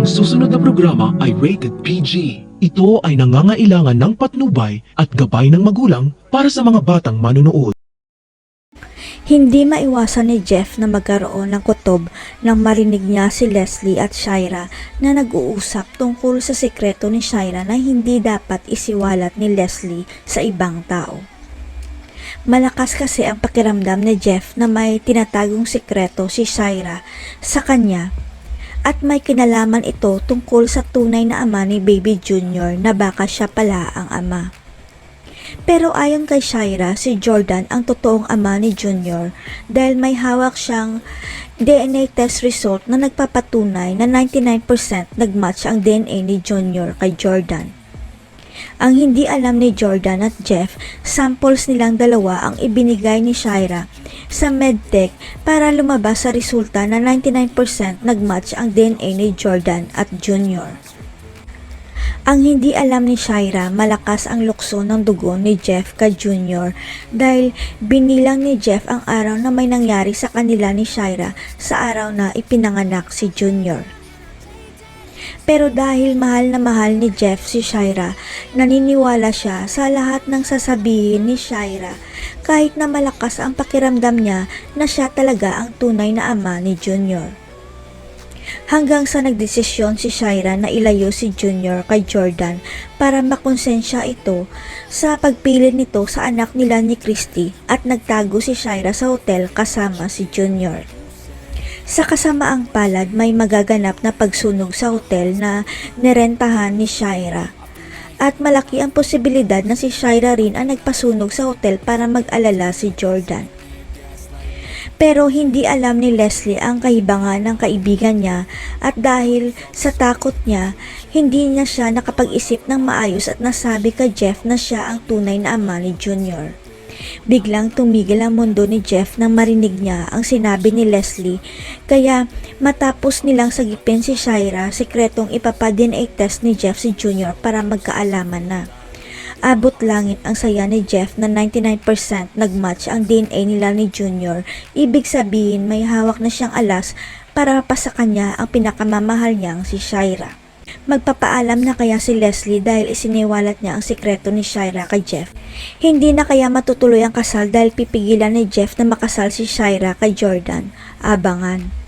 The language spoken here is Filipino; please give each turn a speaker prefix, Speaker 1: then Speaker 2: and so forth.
Speaker 1: Ang susunod na programa ay rated PG. Ito ay nangangailangan ng patnubay at gabay ng magulang para sa mga batang manunood.
Speaker 2: Hindi maiwasan ni Jeff na magkaroon ng kutob nang marinig niya si Leslie at Shira na nag-uusap tungkol sa sikreto ni Shira na hindi dapat isiwalat ni Leslie sa ibang tao. Malakas kasi ang pakiramdam ni Jeff na may tinatagong sikreto si Shira sa kanya at may kinalaman ito tungkol sa tunay na ama ni Baby Junior na baka siya pala ang ama. Pero ayon kay Shira, si Jordan ang totoong ama ni Junior dahil may hawak siyang DNA test result na nagpapatunay na 99% nagmatch ang DNA ni Junior kay Jordan. Ang hindi alam ni Jordan at Jeff, samples nilang dalawa ang ibinigay ni Shira sa medtech para lumabas sa resulta na 99% nagmatch ang DNA ni Jordan at Junior. Ang hindi alam ni Shira, malakas ang lukso ng dugo ni Jeff kay Junior dahil binilang ni Jeff ang araw na may nangyari sa kanila ni Shira sa araw na ipinanganak si Junior. Pero dahil mahal na mahal ni Jeff si Shira, naniniwala siya sa lahat ng sasabihin ni Shira kahit na malakas ang pakiramdam niya na siya talaga ang tunay na ama ni Junior. Hanggang sa nagdesisyon si Shira na ilayo si Junior kay Jordan para makonsensya ito sa pagpilit nito sa anak nila ni Christy at nagtago si Shira sa hotel kasama si Junior. Sa kasamaang palad may magaganap na pagsunog sa hotel na nirentahan ni Shira at malaki ang posibilidad na si Shira rin ang nagpasunog sa hotel para mag-alala si Jordan. Pero hindi alam ni Leslie ang kahibangan ng kaibigan niya at dahil sa takot niya, hindi niya siya nakapag-isip ng maayos at nasabi kay Jeff na siya ang tunay na ama ni Junior. Biglang tumigil ang mundo ni Jeff nang marinig niya ang sinabi ni Leslie, kaya matapos nilang sagipin si Shira, sikretong ipapa-DNA test ni Jeff si Junior para magkaalaman na. Abot langit ang saya ni Jeff na 99% nagmatch ang DNA nila ni Junior. Ibig sabihin may hawak na siyang alas para mapasa kanya ang pinakamamahal niyang si Shira. Magpapaalam na kaya si Leslie dahil isiniwalat niya ang sikreto ni Shira kay Jeff. Hindi na kaya matutuloy ang kasal dahil pipigilan ni Jeff na makasal si Shira kay Jordan. Abangan.